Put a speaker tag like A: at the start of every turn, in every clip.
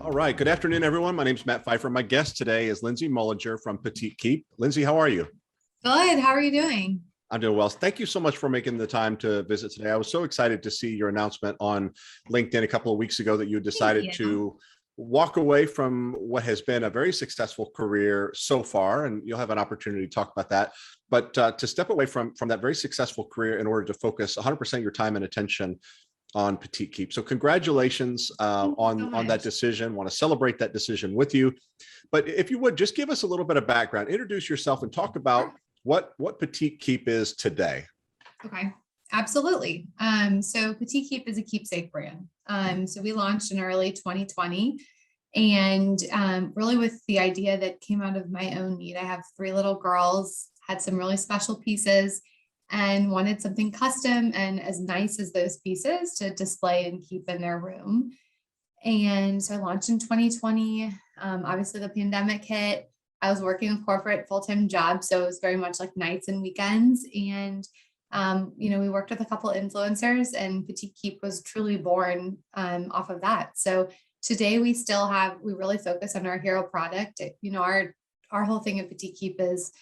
A: All right. Good afternoon, everyone. My name is Matt Pfeiffer. My guest today is Lindsay Mullenger from Petite Keep. Lindsay, how are you?
B: Good. How are you doing?
A: I'm doing well. Thank you so much for making the time to visit today. I was so excited to see your announcement on LinkedIn a couple of weeks ago that you
B: Thank
A: decided
B: you.
A: to walk away from what has been a very successful career so far, and you'll have an opportunity to talk about that. But to step away from that very successful career in order to focus 100% of your time and attention on Petite Keep. So congratulations
B: Thank you so
A: on that
B: much.
A: decision. Want to celebrate that decision with you. But if you would just give us a little bit of background, introduce yourself and talk about what Petite Keep is today.
B: Okay. Absolutely. So Petite Keep is a keepsake brand. So we launched in early 2020 and really with the idea that came out of my own need. I have three little girls, had some really special pieces and wanted something custom and as nice as those pieces to display and keep in their room. And so I launched in 2020. Obviously the pandemic hit. I was working a corporate full-time job. So it was very much like nights and weekends. And, we worked with a couple of influencers and Petite Keep was truly born off of that. So today we really focus on our hero product. Our whole thing at Petite Keep is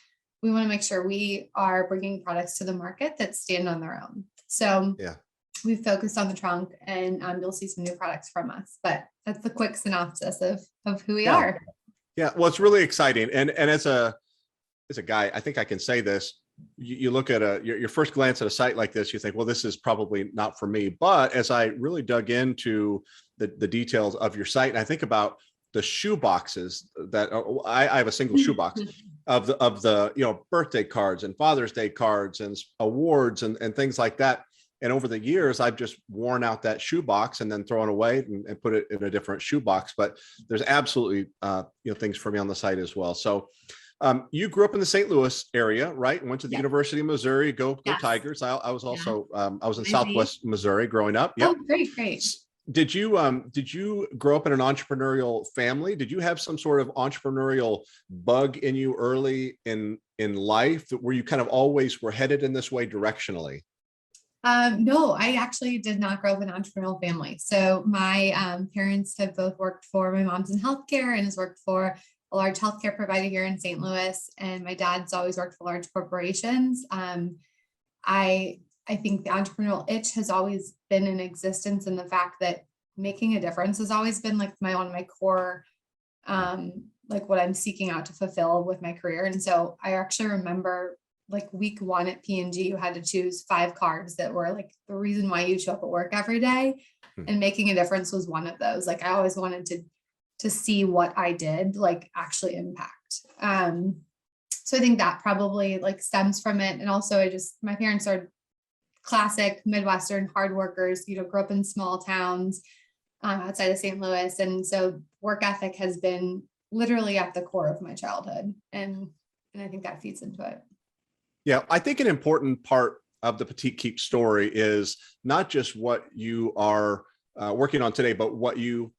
B: we want to make sure we are bringing products to the market that stand on their own. So
A: Yeah.
B: we've focused on the trunk and you'll see some new products from us, but that's the quick synopsis of who we
A: Yeah.
B: are.
A: Yeah. Well, it's really exciting. And as a guy, I think I can say this. You look at your first glance at a site like this, you think, well, this is probably not for me. But as I really dug into the details of your site, and I think about the shoe boxes that I have a single shoe box of the birthday cards and Father's Day cards and awards and things like that. And over the years, I've just worn out that shoe box and then thrown away and put it in a different shoe box. But there's absolutely things for me on the site as well. So you grew up in the St. Louis area, right? And went to the
B: Yeah.
A: University of Missouri. Go
B: Yes.
A: Tigers! I was also I was in
B: Lindsay.
A: Southwest Missouri growing up. Yep.
B: Oh, great.
A: Did you grow up in an entrepreneurial family? Did you have some sort of entrepreneurial bug in you early in life? Were you kind of always were headed in this way directionally?
B: No, I actually did not grow up in an entrepreneurial family. So my parents have both worked for, my mom's in healthcare and has worked for a large healthcare provider here in St. Louis. And my dad's always worked for large corporations. I think the entrepreneurial itch has always been in existence, and the fact that making a difference has always been like one of my core, like what I'm seeking out to fulfill with my career. And so I actually remember like week one at P&G, you had to choose 5 cards that were like the reason why you show up at work every day. And making a difference was one of those. Like I always wanted to see what I did like actually impact. So I think that probably like stems from it. And also my parents are classic Midwestern hard workers, grew up in small towns outside of St. Louis. And so work ethic has been literally at the core of my childhood. And I think that feeds into it.
A: Yeah, I think an important part of the Petite Keep story is not just what you are working on today, but what you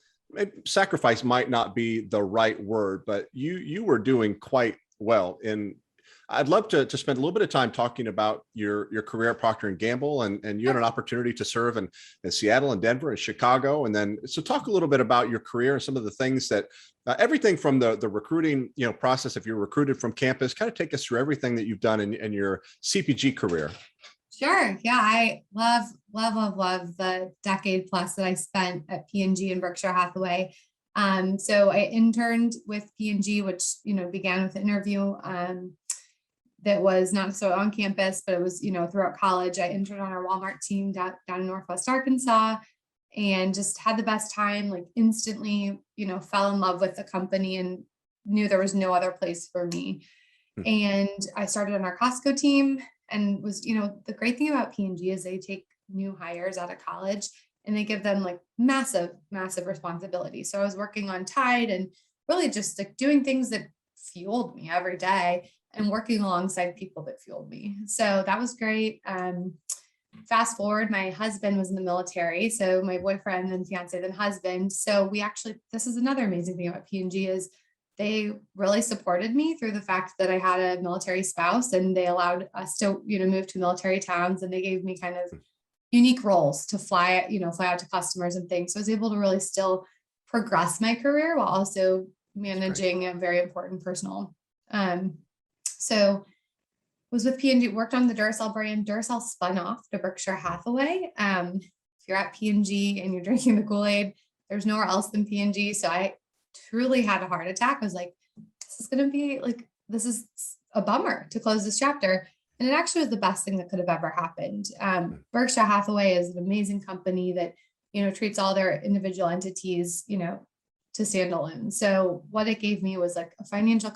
A: sacrifice might not be the right word, but you were doing quite well. And I'd love to spend a little bit of time talking about your career at Procter & Gamble, and you had an opportunity to serve in Seattle and Denver and Chicago. And then, so talk a little bit about your career and some of the things that, everything from the recruiting process, if you're recruited from campus, kind of take us through everything that you've done in your CPG career.
B: Sure. Yeah. I love the decade plus that I spent at P&G and Berkshire Hathaway. So I interned with P&G, which, began with an interview that was not so on campus, but it was, throughout college. I interned on our Walmart team down in Northwest Arkansas and just had the best time, like instantly, fell in love with the company and knew there was no other place for me. And I started on our Costco team and was, the great thing about P&G is they take new hires out of college and they give them like massive responsibility. So I was working on Tide and really just like doing things that fueled me every day and working alongside people that fueled me. So that was great. Fast forward, my husband was in the military. So my boyfriend and fiance, then husband. So this is another amazing thing about P&G is they really supported me through the fact that I had a military spouse and they allowed us to, move to military towns, and they gave me kind of unique roles to fly out to customers and things. So I was able to really still progress my career while also managing a very important personal. So was with P&G, worked on the Duracell brand. Duracell spun off to Berkshire Hathaway. If you're at P&G and you're drinking the Kool-Aid, there's nowhere else than P&G. So I truly had a heart attack. I was like, this is a bummer to close this chapter. And it actually was the best thing that could have ever happened. Berkshire Hathaway is an amazing company that, treats all their individual entities, to stand alone. So what it gave me was like a financial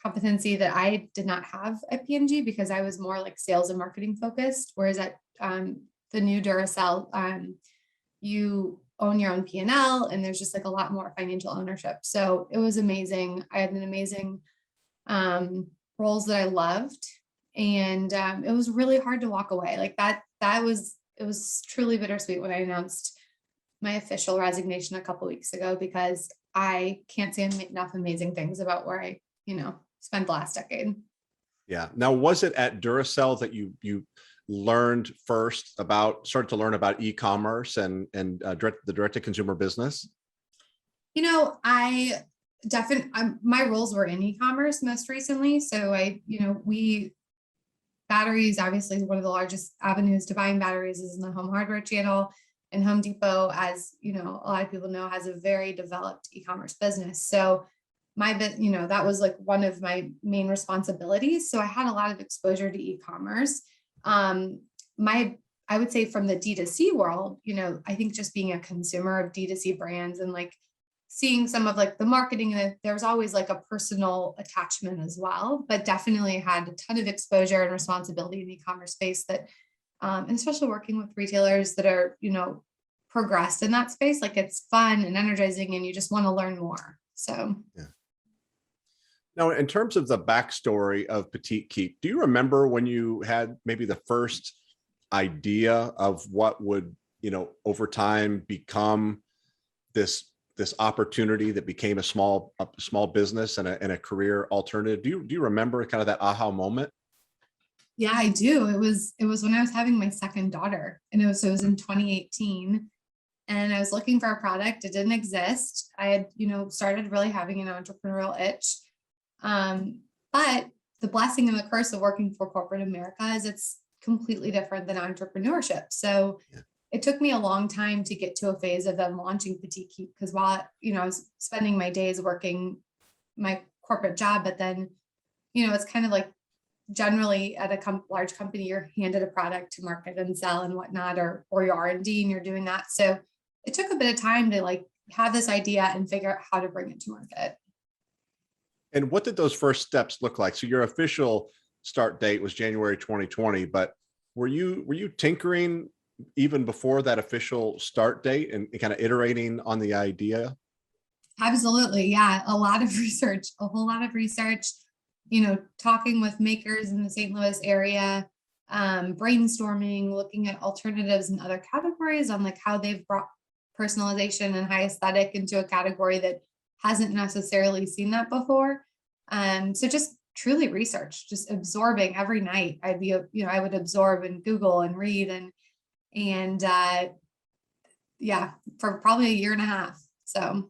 B: competency that I did not have at P&G because I was more like sales and marketing focused. Whereas at the new Duracell, you own your own P&L and there's just like a lot more financial ownership. So it was amazing. I had an amazing roles that I loved. And it was really hard to walk away. Like it was truly bittersweet when I announced my official resignation a couple of weeks ago, because I can't say enough amazing things about where I, spent the last decade.
A: Yeah. Now, was it at Duracell that you started to learn about e-commerce and the direct to consumer business?
B: I definitely, my roles were in e-commerce most recently. So batteries, obviously one of the largest avenues to buying batteries is in the home hardware channel. And Home Depot, as a lot of people know, has a very developed e-commerce business. So that was like one of my main responsibilities. So I had a lot of exposure to e-commerce. I would say from the D2C world, I think just being a consumer of D2C brands and like seeing some of like the marketing, and there was always like a personal attachment as well, but definitely had a ton of exposure and responsibility in the e-commerce space that, and especially working with retailers that are, progressed in that space, like it's fun and energizing and you just want to learn more. So,
A: yeah. Now, in terms of the backstory of Petite Keep, do you remember when you had maybe the first idea of what would, over time become this opportunity that became a small business and a career alternative? Do you remember kind of that aha moment?
B: Yeah, I do. It was when I was having my second daughter, and it was in 2018, and I was looking for a product. It didn't exist. I had, started really having an entrepreneurial itch. But the blessing and the curse of working for corporate America is it's completely different than entrepreneurship. So yeah. It took me a long time to get to a phase of them launching Petite Keep, because while, I was spending my days working my corporate job, but then, it's kind of like generally at a large company, you're handed a product to market and sell and whatnot, or your R&D, and you're doing that. So it took a bit of time to like have this idea and figure out how to bring it to market.
A: And what did those first steps look like? So your official start date was January 2020, but were you tinkering even before that official start date and kind of iterating on the idea?
B: Absolutely. Yeah. A lot of research, a whole lot of research, talking with makers in the St. Louis area, brainstorming, looking at alternatives in other categories on like how they've brought personalization and high aesthetic into a category that hasn't necessarily seen that before. So just truly research, just absorbing every night. I would absorb and Google and read and for probably a year and a half. So.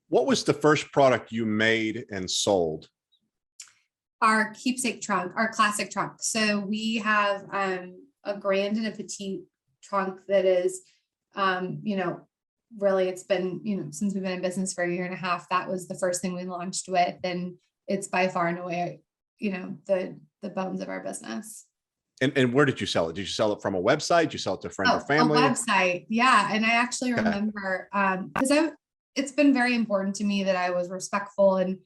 A: What was the first product you made and sold?
B: Our keepsake trunk, our classic trunk. So we have a grand and a petite trunk that is, really it's been, since we've been in business for a year and a half, that was the first thing we launched with. And it's by far and away, the bones of our business.
A: And where did you sell it? Did you sell it from a website? Did you sell it to a friend or family?
B: A website. Yeah. And I actually remember, because it's been very important to me that I was respectful and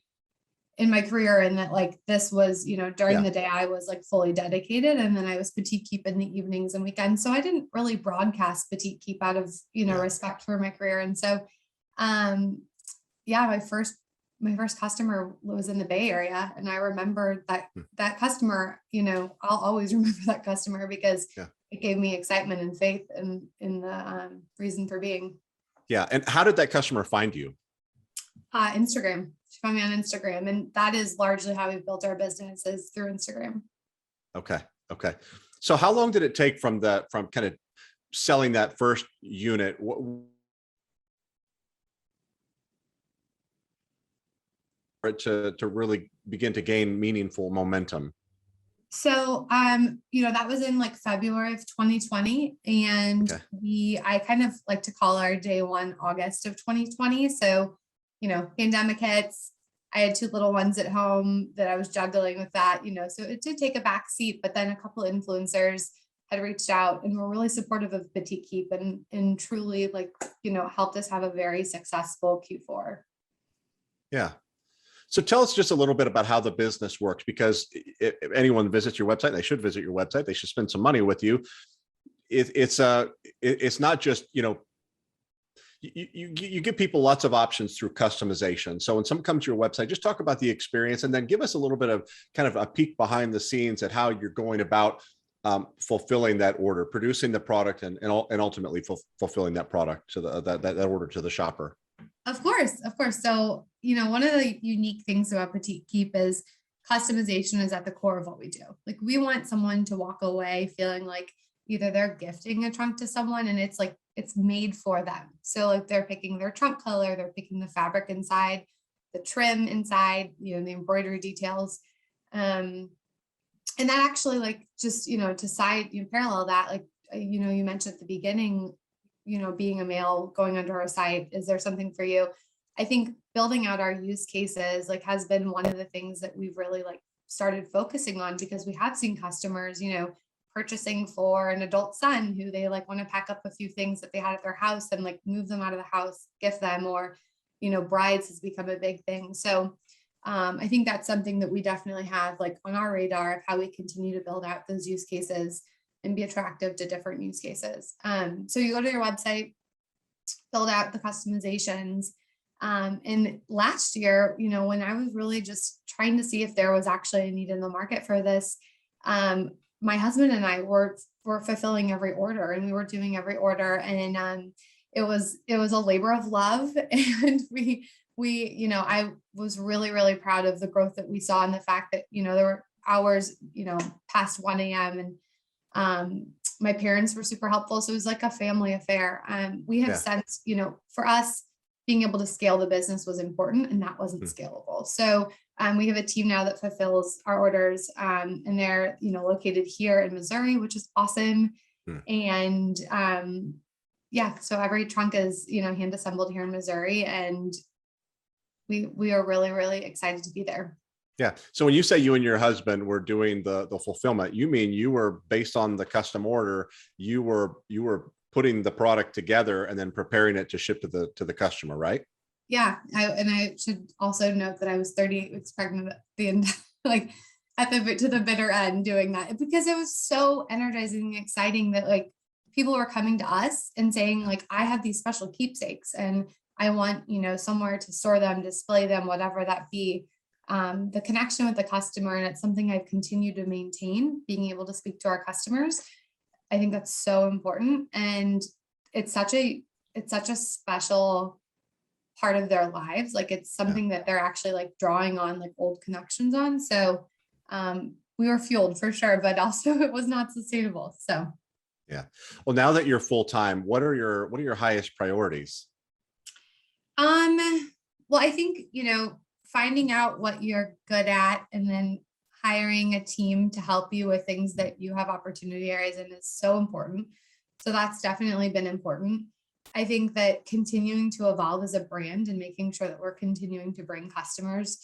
B: in my career, and that like this was, during the day I was like fully dedicated, and then I was Petite Keep in the evenings and weekends. So I didn't really broadcast Petite Keep out of, respect for my career. And so, my first customer was in the Bay Area, and I remember that customer, I'll always remember that customer because it gave me excitement and faith in the reason for being.
A: Yeah. And how did that customer find you?
B: Instagram. She found me on Instagram, and that is largely how we built our business, is through Instagram.
A: Okay. So how long did it take from kind of selling that first unit? it to really begin to gain meaningful momentum?
B: So, that was in like February of 2020. And
A: Okay.
B: I kind of like to call our day one August of 2020. So, pandemic hits. I had two little ones at home that I was juggling with that, so it did take a back seat, but then a couple of influencers had reached out and were really supportive of Petite Keep and truly helped us have a very successful Q4.
A: Yeah. So tell us just a little bit about how the business works, because if anyone visits your website, they should visit your website. They should spend some money with you. It's not just, you give people lots of options through customization. So when someone comes to your website, just talk about the experience and then give us a little bit of kind of a peek behind the scenes at how you're going about fulfilling that order, producing the product, and ultimately fulfilling that product to that order to the shopper.
B: Of course, of course. So, one of the unique things about Petite Keep is customization is at the core of what we do. Like, we want someone to walk away feeling like either they're gifting a trunk to someone and it's made for them. So like they're picking their trunk color, they're picking the fabric inside, the trim inside, the embroidery details. And that actually to parallel that, you mentioned at the beginning, being a male going under our site, is there something for you? I think building out our use cases has been one of the things that we've really started focusing on, because we have seen customers, purchasing for an adult son who they want to pack up a few things that they had at their house and move them out of the house, gift them, or, brides has become a big thing. So I think that's something that we definitely have on our radar of how we continue to build out those use cases and be attractive to different use cases. So you go to your website, build out the customizations. And last year, when I was really just trying to see if there was actually a need in the market for this, my husband and I were fulfilling every order, and we were doing every order. And it was a labor of love. And I was really, really proud of the growth that we saw, and the fact that, there were hours, past 1 a.m. and my parents were super helpful. So it was like a family affair. We have since, for us, being able to scale the business was important, and that wasn't scalable. So we have a team now that fulfills our orders, and they're, located here in Missouri, which is awesome. And so every trunk is, hand assembled here in Missouri, and we are really, really excited to be there.
A: Yeah. So when you say you and your husband were doing the fulfillment, you mean you were, based on the custom order, you were putting the product together and then preparing it to ship to the customer, right?
B: Yeah. I should also note that I was 38 weeks pregnant at the end, to the bitter end doing that, because it was so energizing and exciting that people were coming to us and saying I have these special keepsakes and I want, somewhere to store them, display them, whatever that be. The connection with the customer, and it's something I've continued to maintain, being able to speak to our customers. I think that's so important, and it's such a special part of their lives. It's something that they're actually drawing on old connections on. So we were fueled for sure, but also it was not sustainable. So
A: yeah. Well, now that you're full time, what are your highest priorities?
B: Well, I think finding out what you're good at and then hiring a team to help you with things that you have opportunity areas in is so important. So that's definitely been important. I think that continuing to evolve as a brand and making sure that we're continuing to bring customers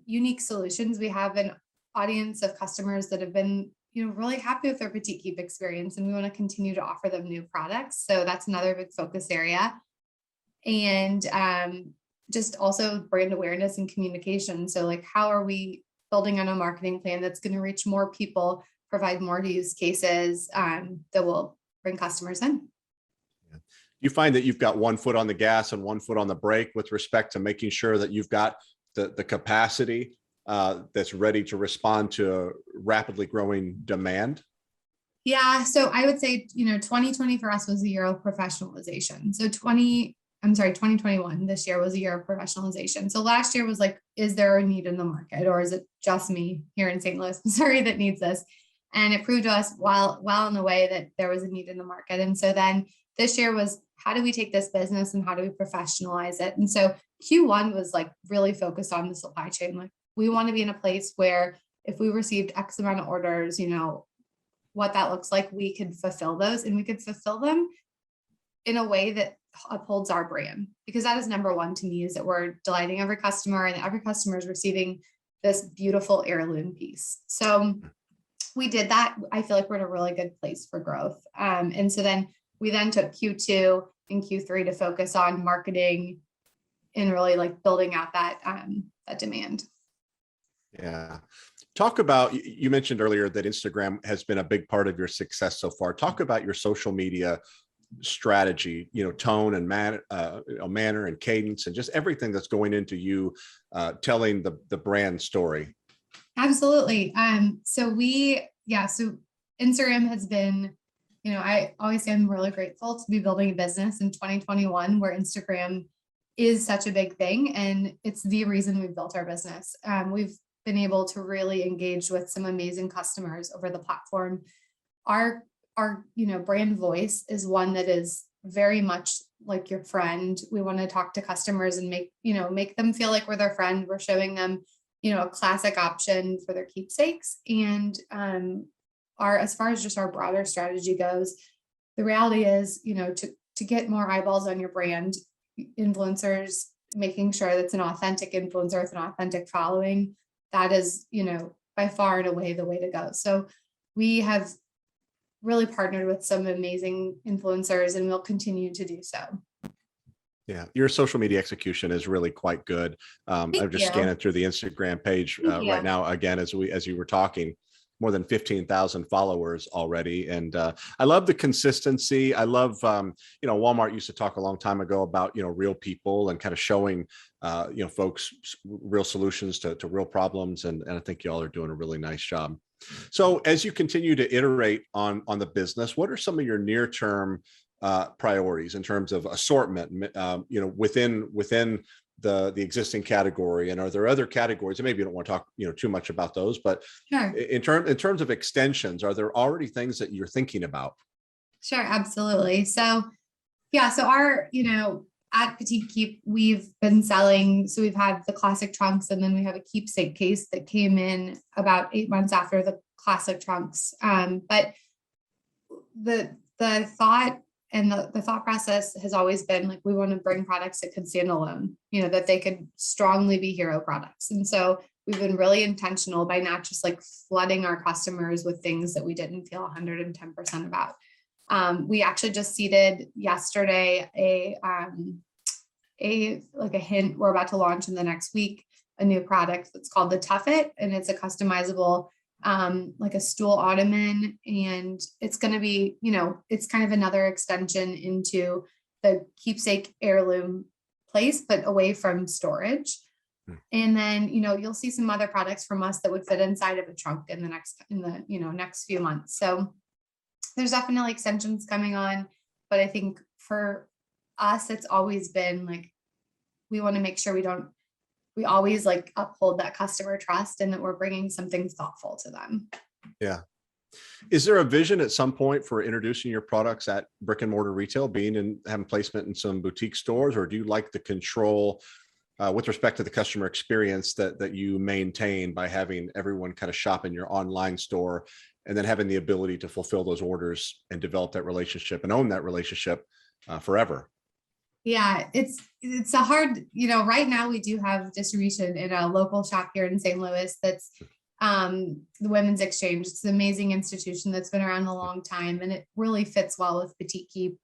B: unique solutions. We have an audience of customers that have been, really happy with their Petite Keep experience, and we want to continue to offer them new products. So that's another big focus area. And just also brand awareness and communication. So how are we building on a marketing plan that's going to reach more people, provide more use cases that will bring customers in?
A: You find that you've got one foot on the gas and one foot on the brake with respect to making sure that you've got the capacity that's ready to respond to rapidly growing demand?
B: Yeah. So I would say, 2020 for us was a year of professionalization. So 2021, this year was a year of professionalization. So last year was is there a need in the market, or is it just me here in St. Louis, Missouri that needs this? And it proved to us well in the way that there was a need in the market. And so then this year was, how do we take this business and how do we professionalize it? And so Q1 was like really focused on the supply chain. Like we want to be in a place where if we received X amount of orders, what that looks like, we could fulfill those, and we could fulfill them in a way that upholds our brand, because that is number one to me, is that we're delighting every customer and every customer is receiving this beautiful heirloom piece. So we did that. I feel like we're in a really good place for growth. And so then we then took Q2 and Q3 to focus on marketing and really like building out that demand.
A: Yeah. Talk about, you mentioned earlier that Instagram has been a big part of your success so far. Talk about your social media strategy, tone and manner and cadence, and just everything that's going into you telling the brand story.
B: Absolutely. So Instagram has been, I always say I'm really grateful to be building a business in 2021 where Instagram is such a big thing. And it's the reason we've built our business. We've been able to really engage with some amazing customers over the platform. Our brand voice is one that is very much like your friend. We want to talk to customers and make them feel like we're their friend. We're showing them, a classic option for their keepsakes. And as far as just our broader strategy goes, the reality is, to get more eyeballs on your brand, influencers, making sure that's an authentic influencer with an authentic following, that is, by far and away the way to go. So we have really partnered with some amazing influencers, and we'll continue to do so.
A: Yeah, your social media execution is really quite good. I'm just scanning through the Instagram page right now. Again, as you were talking, more than 15,000 followers already, and I love the consistency. I love, Walmart used to talk a long time ago about real people and kind of showing folks real solutions to real problems, and I think y'all are doing a really nice job. So as you continue to iterate on the business, what are some of your near-term priorities in terms of assortment, within the existing category? And are there other categories, and maybe you don't want to talk too much about those, but
B: sure.
A: in terms of extensions, are there already things that you're thinking about?
B: Sure, absolutely. So our, at Petite Keep, we've been selling, so we've had the classic trunks, and then we have a keepsake case that came in about 8 months after the classic trunks. But the thought and the thought process has always been like, we want to bring products that could stand alone, that they could strongly be hero products. And so we've been really intentional by not just like flooding our customers with things that we didn't feel 110% about. We actually just seeded yesterday a hint. We're about to launch in the next week a new product that's called the Tuff It, and it's a customizable like a stool ottoman, and it's going to be, it's kind of another extension into the keepsake heirloom place, but away from storage. And then, you'll see some other products from us that would fit inside of a trunk in the next few months. So there's definitely extensions coming on, but I think for us, it's always been like, we want to make sure we always like uphold that customer trust and that we're bringing something thoughtful to them.
A: Yeah. Is there a vision at some point for introducing your products at brick and mortar retail, having placement in some boutique stores, or do you like the control with respect to the customer experience that you maintain by having everyone kind of shop in your online store and then having the ability to fulfill those orders and develop that relationship and own that relationship forever?
B: Yeah, it's a hard, right now we do have distribution in a local shop here in St. Louis that's the Women's Exchange. It's an amazing institution that's been around a long time, and it really fits well with Petite Keep.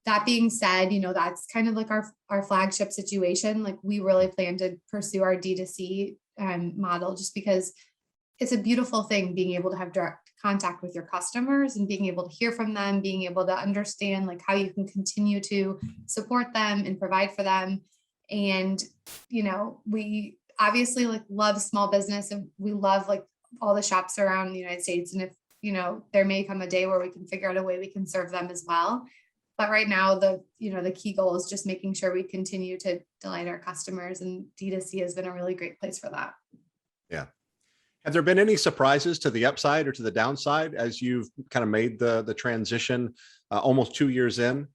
B: That being said, that's kind of like our flagship situation. Like we really plan to pursue our D2C model, just because it's a beautiful thing being able to have direct contact with your customers and being able to hear from them, being able to understand like how you can continue to support them and provide for them. And, we obviously like love small business, and we love like all the shops around the United States. And if, there may come a day where we can figure out a way we can serve them as well. But right now, the key goal is just making sure we continue to delight our customers, and D2C has been a really great place for that.
A: Yeah. Have there been any surprises to the upside or to the downside as you've kind of made the transition almost 2 years in?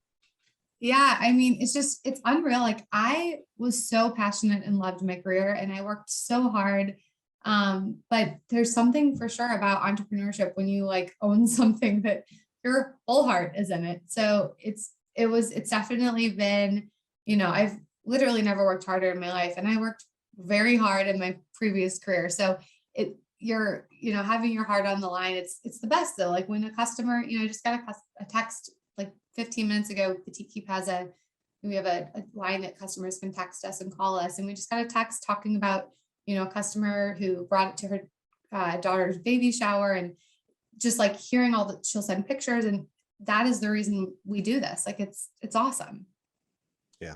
B: Yeah, I mean, it's unreal. Like I was so passionate and loved my career and I worked so hard. But there's something for sure about entrepreneurship when you like own something that your whole heart is in it. So it's definitely been, I've literally never worked harder in my life and I worked very hard in my previous career. So having your heart on the line, it's the best though. Like when a customer, I just got a text like 15 minutes ago. Petite Keep we have a line that customers can text us and call us. And we just got a text talking about, a customer who brought it to her daughter's baby shower and just like hearing all that she'll send pictures. And that is the reason we do this. Like it's awesome.
A: Yeah.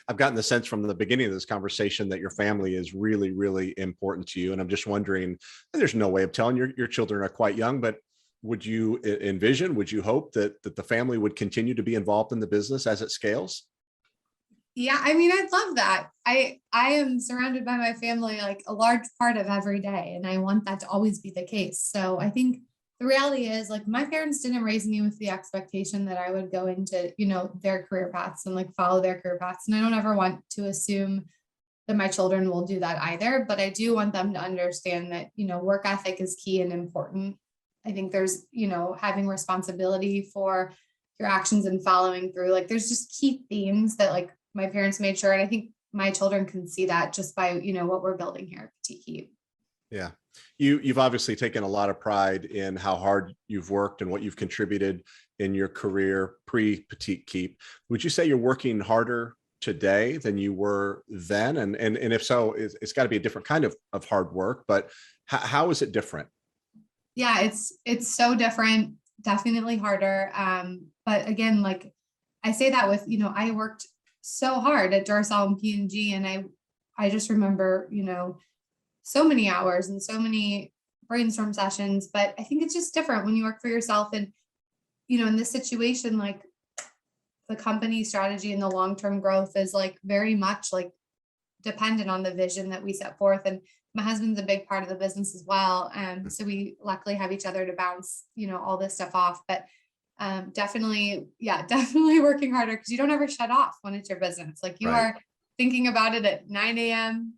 A: I've gotten the sense from the beginning of this conversation that your family is really, really important to you. And I'm just wondering, and there's no way of telling, your children are quite young, but would you would you hope that the family would continue to be involved in the business as it scales?
B: Yeah, I mean, I'd love that. I am surrounded by my family like a large part of every day, and I want that to always be the case. So I think the reality is like my parents didn't raise me with the expectation that I would go into, their career paths and like follow their career paths. And I don't ever want to assume that my children will do that either, but I do want them to understand that, work ethic is key and important. I think there's, having responsibility for your actions and following through. Like there's just key themes that like my parents made sure. And I think my children can see that just by, what we're building here at Petite Keep.
A: Yeah. You've obviously taken a lot of pride in how hard you've worked and what you've contributed in your career pre-Petite Keep. Would you say you're working harder today than you were then? And if so, it's got to be a different kind of hard work, but how is it different?
B: Yeah, it's so different, definitely harder. But again, like I say that with, I worked so hard at Duracell and P&G, and I just remember, so many hours and so many brainstorm sessions. But I think it's just different when you work for yourself. And, in this situation, like the company strategy and the long-term growth is like very much like dependent on the vision that we set forth. And my husband's a big part of the business as well. So we luckily have each other to bounce, all this stuff off. But definitely working harder because you don't ever shut off when it's your business. Like you
A: Right.
B: are thinking about it at 9 a.m.,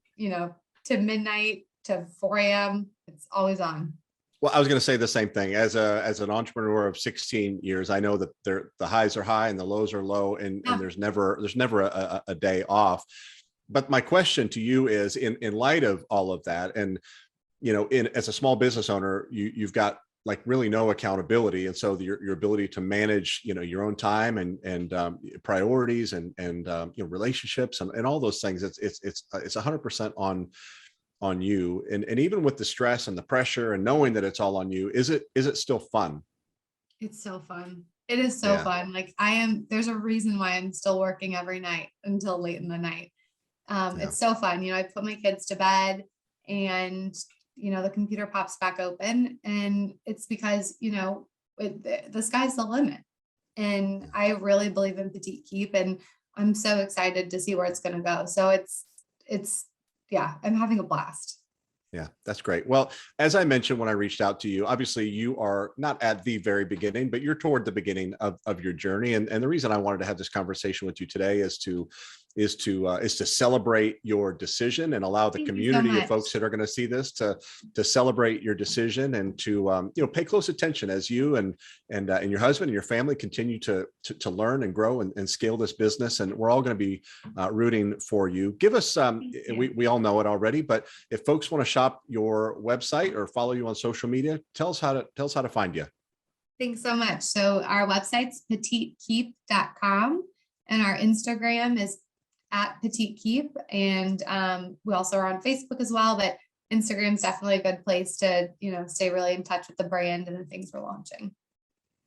B: to midnight to 4 a.m. It's always on.
A: Well, I was going to say the same thing. As an entrepreneur of 16 years, I know that the highs are high and the lows are low, and there's never a day off. But my question to you is, in light of all of that, and as a small business owner, you've got like really no accountability, and so your ability to manage your own time and priorities and relationships and all those things, it's 100% on you. And even with the stress and the pressure and knowing that it's all on you, is it still fun?
B: It's so fun. It is so fun. Like there's a reason why I'm still working every night until late in the night. It's so fun. I put my kids to bed and, the computer pops back open, and it's because, the sky's the limit. And I really believe in Petite Keep, and I'm so excited to see where it's going to go. So I'm having a blast.
A: Yeah, that's great. Well, as I mentioned when I reached out to you, obviously you are not at the very beginning, but you're toward the beginning of your journey. And the reason I wanted to have this conversation with you today is to celebrate your decision and allow the community of folks that are going to see this to celebrate your decision and to pay close attention as you and your husband and your family continue to learn and grow and scale this business. And we're all going to be rooting for you. Give us we all know it already, but if folks want to shop your website or follow you on social media, tell us how to find you.
B: Thanks so much. So our website's petitekeep.com, and our Instagram is at Petite Keep. And we also are on Facebook as well, but Instagram's definitely a good place to, stay really in touch with the brand and the things we're launching.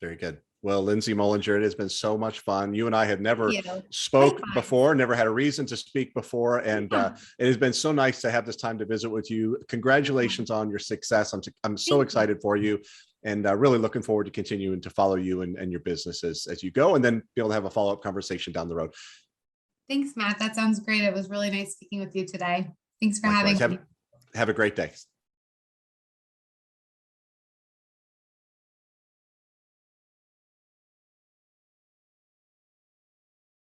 A: Very good. Well, Lindsay Mullenger, it has been so much fun. You and I had never spoke before, never had a reason to speak before. And it has been so nice to have this time to visit with you. Congratulations on your success. I'm so excited for you, and really looking forward to continuing to follow you and your business as you go, and then be able to have a follow-up conversation down the road.
B: Thanks, Matt. That sounds great. It was really nice speaking with you today. Thanks for having me.
A: Have a great day.